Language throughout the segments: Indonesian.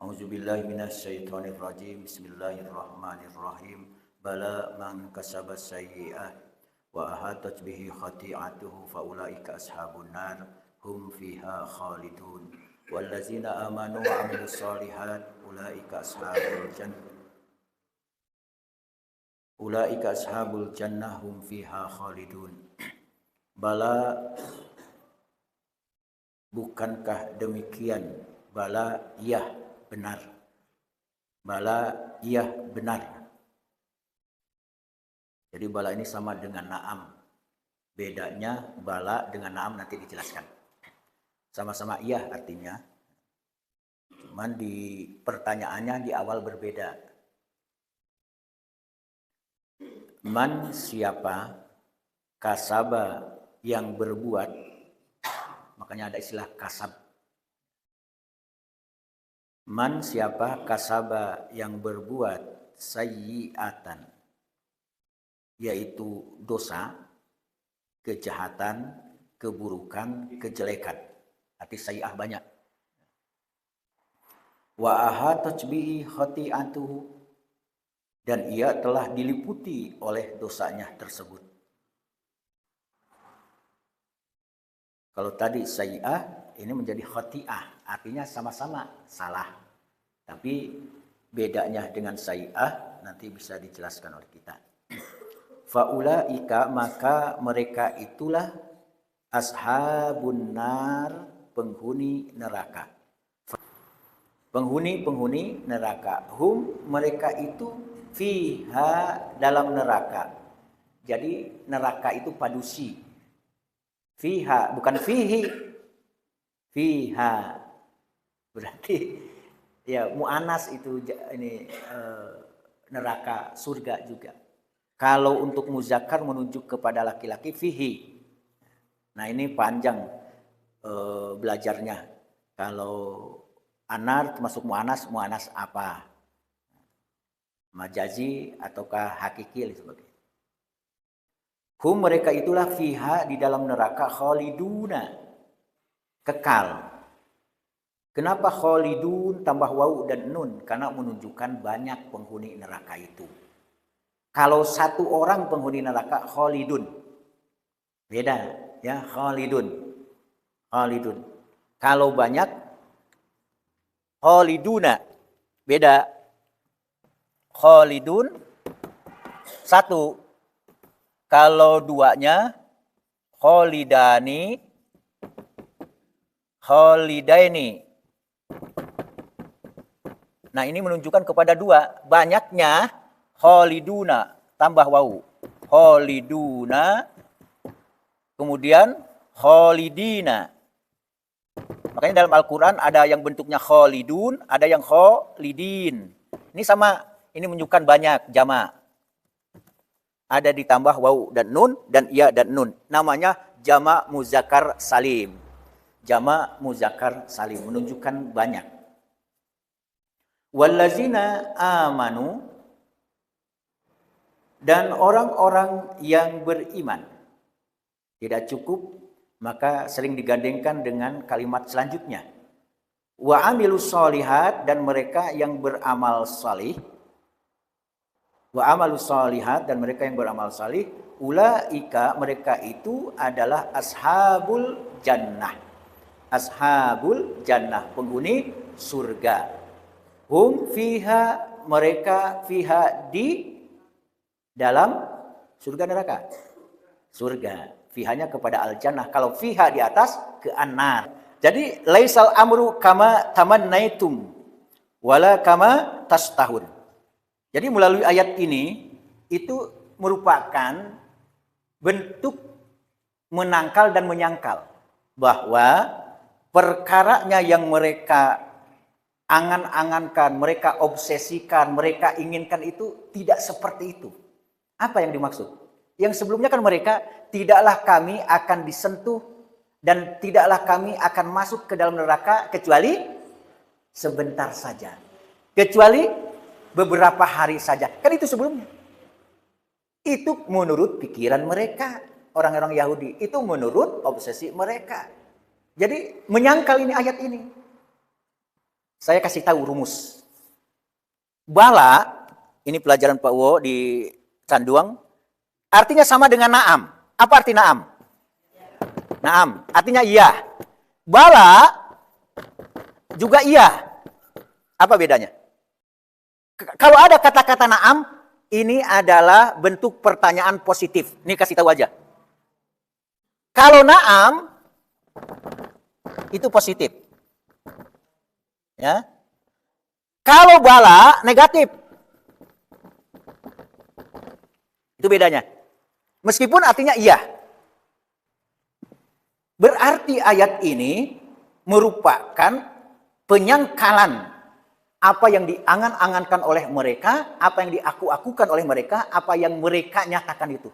A'udzubillahi minasyaitonirrajim. Bismillahirrahmanirrahim. Bala man kasaba sayyi'ah wa ahatat bihi khati'atuhu faulaika ashabun nar hum fiha khalidun. Wallazina amanu wa amilus solihat ulaika ashabul jannah hum fiha khalidun. Bala, bukankah demikian? Bala, iya benar. Bala, iya benar. Jadi bala ini sama dengan na'am. Bedanya bala dengan na'am nanti dijelaskan. Sama-sama iya artinya. Cuman di pertanyaannya di awal berbeda. Man siapa, kasaba yang berbuat, makanya ada istilah kasab. Man siapa, kasaba yang berbuat sayyi'atan, yaitu dosa, kejahatan, keburukan, kejelekan. Arti sayyi'ah banyak. Wa ahatat bihi khati'atuhu, dan ia telah diliputi oleh dosanya tersebut. Kalau tadi sayyi'ah, ini menjadi khati'ah, artinya sama-sama salah. Tapi bedanya dengan sayyi'ah nanti bisa dijelaskan oleh kita. Faulaika, maka mereka itulah ashabun nar, penghuni neraka. Penghuni neraka. Hum, mereka itu fiha, dalam neraka. Jadi neraka itu padusi. Fiha, bukan fihi. Fiha. Berarti ya mu'anas itu ini neraka surga juga. Kalau untuk muzakkar menunjuk kepada laki-laki fihi. Nah ini panjang belajarnya. Kalau anar termasuk mu'anas apa? Majazi ataukah hakiki sebagainya. Hum, mereka itulah fiha, di dalam neraka, khaliduna, kekal. Kenapa khalidun tambah waw dan nun? Karena menunjukkan banyak penghuni neraka itu. Kalau satu orang penghuni neraka, khalidun. Beda ya, khalidun. Khalidun. Kalau banyak, khaliduna. Beda. Khalidun satu. Kalau duanya, khalidani, khalidaini. Nah ini menunjukkan kepada dua. Banyaknya khaliduna, tambah wawu. Khaliduna, kemudian khalidina. Makanya dalam Al-Quran ada yang bentuknya khalidun, ada yang khalidin. Ini sama, ini menunjukkan banyak, jama'. Ada ditambah wawu dan nun, dan iya dan nun. Namanya jama' muzakkar salim. Jama' muzakkar salim, menunjukkan banyak. Wallazina amanu, dan orang-orang yang beriman. Tidak cukup, maka sering digandengkan dengan kalimat selanjutnya. Wa amilus sholihat, dan mereka yang beramal salih. Wa amalus sholihat, dan mereka yang beramal salih. Ulaika, mereka itu adalah ashabul jannah. Ashabul jannah, penghuni surga. Hum fiha, mereka fiha, di dalam surga neraka. Surga, fihanya kepada al-jannah. Kalau fiha di atas, ke an-nar. Jadi laisal amru kama tamannaitum wala kama tastahun. Jadi melalui ayat ini itu merupakan bentuk menangkal dan menyangkal bahwa perkaranya yang mereka angan-angankan, mereka obsesikan, mereka inginkan itu tidak seperti itu. Apa yang dimaksud? Yang sebelumnya kan mereka, tidaklah kami akan disentuh dan tidaklah kami akan masuk ke dalam neraka kecuali sebentar saja. Kecuali beberapa hari saja. Kan itu sebelumnya. Itu menurut pikiran mereka, orang-orang Yahudi. Itu menurut obsesi mereka. Jadi menyangkal ini ayat ini. Saya kasih tahu rumus. Bala, ini pelajaran Pak Wo di Canduang, artinya sama dengan na'am. Apa arti na'am? Na'am, artinya iya. Bala juga iya. Apa bedanya? Kalau ada kata-kata na'am, ini adalah bentuk pertanyaan positif. Ini kasih tahu aja. Kalau na'am, itu positif. Ya. Kalau bala, negatif. Itu bedanya. Meskipun artinya iya. Berarti ayat ini merupakan penyangkalan apa yang diangan-angankan oleh mereka, apa yang diaku-akukan oleh mereka, apa yang mereka nyatakan itu.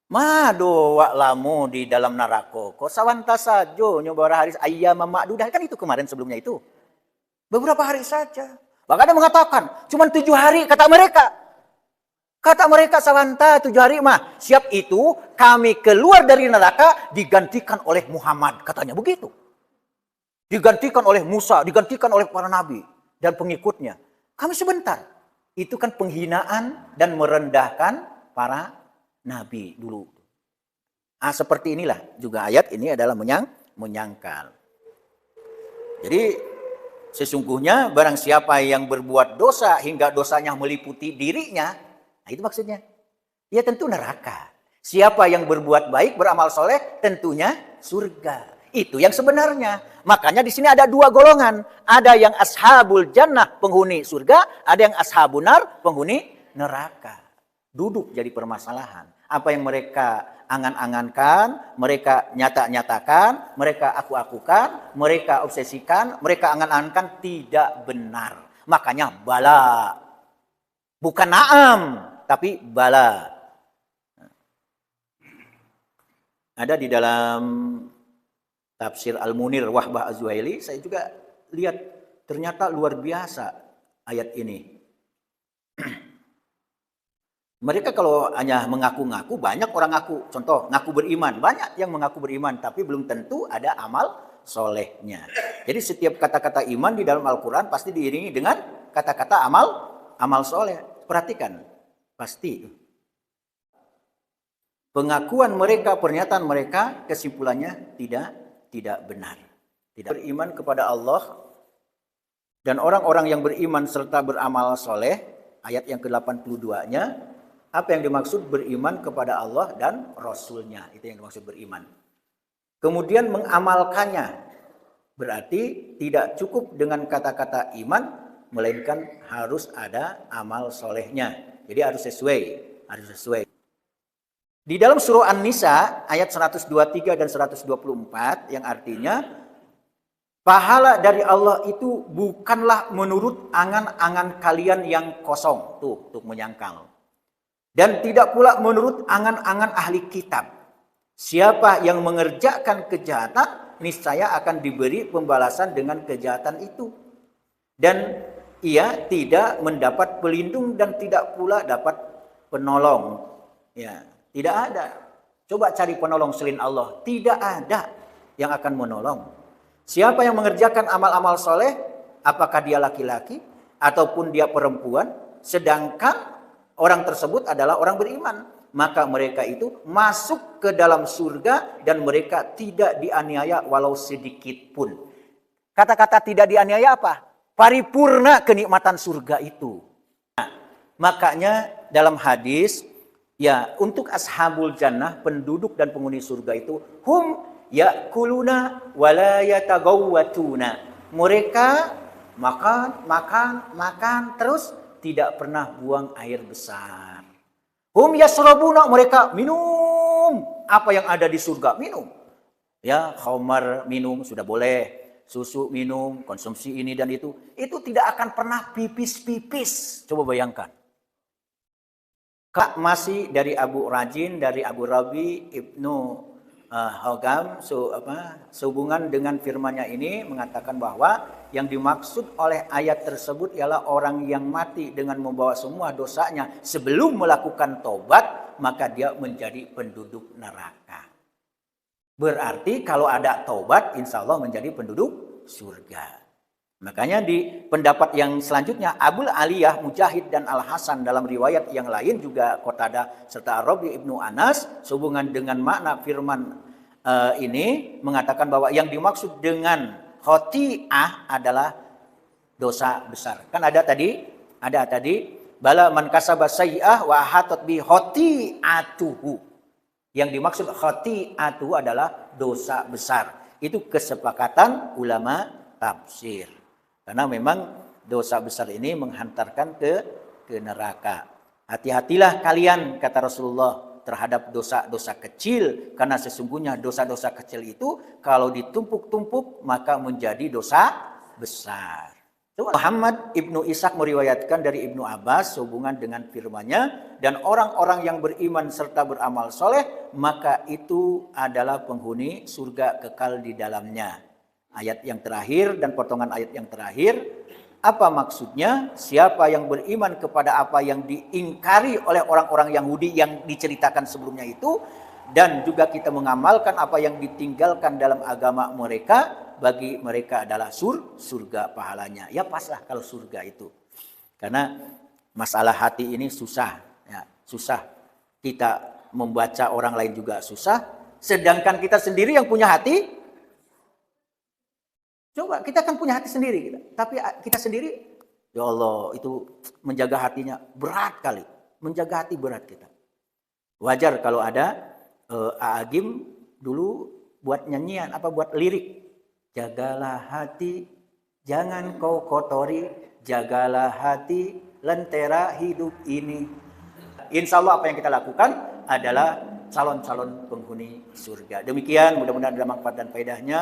Mado wak lamu di dalam neraka. Kok sawanta sajo nyoba hari ayyam ma'dudah, kan itu kemarin sebelumnya itu. Beberapa hari saja. Bahkan ada mengatakan cuma 7 hari kata mereka. Kata mereka sawanta 7 hari mah. Siap itu kami keluar dari neraka digantikan oleh Muhammad. Katanya begitu. Digantikan oleh Musa, digantikan oleh para nabi dan pengikutnya. Kami sebentar. Itu kan penghinaan dan merendahkan para nabi dulu. Seperti inilah juga ayat ini adalah menyangkal. Jadi sesungguhnya barang siapa yang berbuat dosa hingga dosanya meliputi dirinya, nah itu maksudnya, ya tentu neraka. Siapa yang berbuat baik, beramal soleh, tentunya surga. Itu yang sebenarnya. Makanya di sini ada 2 golongan. Ada yang ashabul jannah, penghuni surga. Ada yang ashabun nar, penghuni neraka. Duduk jadi permasalahan. Apa yang mereka angan-angankan, mereka nyata-nyatakan, mereka aku-akukan, mereka obsesikan, mereka angan-angankan tidak benar. Makanya bala. Bukan na'am, tapi bala. Ada di dalam tafsir Al-Munir Wahbah Az-Zuhaili, saya juga lihat ternyata luar biasa ayat ini. Mereka kalau hanya mengaku-ngaku, banyak orang ngaku. Contoh, ngaku beriman. Banyak yang mengaku beriman, tapi belum tentu ada amal solehnya. Jadi setiap kata-kata iman di dalam Al-Quran pasti diiringi dengan kata-kata amal soleh. Perhatikan, pasti. Pengakuan mereka, pernyataan mereka, kesimpulannya tidak benar. Tidak beriman kepada Allah dan orang-orang yang beriman serta beramal soleh, ayat yang ke-82-nya, apa yang dimaksud beriman kepada Allah dan Rasul-Nya, itu yang dimaksud beriman. Kemudian mengamalkannya, berarti tidak cukup dengan kata-kata iman, melainkan harus ada amal solehnya. Jadi harus sesuai. Di dalam surah An-Nisa ayat 123 dan 124 yang artinya pahala dari Allah itu bukanlah menurut angan-angan kalian yang kosong. Tuh menyangkal. Dan tidak pula menurut angan-angan ahli kitab. Siapa yang mengerjakan kejahatan, niscaya akan diberi pembalasan dengan kejahatan itu. Dan ia tidak mendapat pelindung dan tidak pula dapat penolong. Ya, tidak ada. Coba cari penolong selain Allah. Tidak ada yang akan menolong. Siapa yang mengerjakan amal-amal soleh, apakah dia laki-laki ataupun dia perempuan, sedangkan orang tersebut adalah orang beriman, maka mereka itu masuk ke dalam surga dan mereka tidak dianiaya walau sedikit pun. Kata-kata tidak dianiaya apa? Paripurna kenikmatan surga itu. Nah, makanya dalam hadis, ya untuk ashabul jannah, penduduk dan penghuni surga itu, hum yakuluna wala yatagawwatuna. Mereka makan terus tidak pernah buang air besar. Hum yasrabuna, mereka minum apa yang ada di surga, minum. Ya, khamar minum sudah boleh, susu minum, konsumsi ini dan itu tidak akan pernah pipis-pipis. Coba bayangkan. Masih dari Abu Rajin, dari Abu Rabi Ibnu Hogam, sehubungan dengan firman-Nya ini mengatakan bahwa yang dimaksud oleh ayat tersebut ialah orang yang mati dengan membawa semua dosanya sebelum melakukan tobat, maka dia menjadi penduduk neraka. Berarti kalau ada tobat, insya Allah menjadi penduduk surga. Makanya di pendapat yang selanjutnya Abul Aliyah, Mujahid dan Al Hasan dalam riwayat yang lain juga Qatadah serta Rabi Ibnu Anas sehubungan dengan makna firman ini mengatakan bahwa yang dimaksud dengan khoti'ah adalah dosa besar. Kan ada tadi bala man kasaba sayyi'ah wa hatat bi khoti'atuhu. Yang dimaksud khoti'atuhu adalah dosa besar. Itu kesepakatan ulama tafsir. Karena memang dosa besar ini menghantarkan ke neraka. Hati-hatilah kalian, kata Rasulullah, terhadap dosa-dosa kecil. Karena sesungguhnya dosa-dosa kecil itu kalau ditumpuk-tumpuk maka menjadi dosa besar. Muhammad Ibnu Ishaq meriwayatkan dari Ibnu Abbas sehubungan dengan firman-Nya, dan orang-orang yang beriman serta beramal soleh maka itu adalah penghuni surga kekal di dalamnya. Ayat yang terakhir dan potongan ayat yang terakhir, apa maksudnya? Siapa yang beriman kepada apa yang diingkari oleh orang-orang Yahudi yang diceritakan sebelumnya itu, dan juga kita mengamalkan apa yang ditinggalkan dalam agama mereka, bagi mereka adalah surga pahalanya. Ya paslah kalau surga itu. Karena masalah hati ini susah, ya, susah. Kita membaca orang lain juga susah, sedangkan kita sendiri yang punya hati. Coba, kita kan punya hati sendiri, tapi kita sendiri, ya Allah, itu menjaga hatinya berat kali. Menjaga hati berat kita. Wajar kalau ada Agim dulu buat nyanyian, buat lirik. Jagalah hati, jangan kau kotori, jagalah hati, lentera hidup ini. Insya Allah apa yang kita lakukan adalah calon-calon penghuni surga. Demikian, mudah-mudahan ada manfaat dan faedahnya.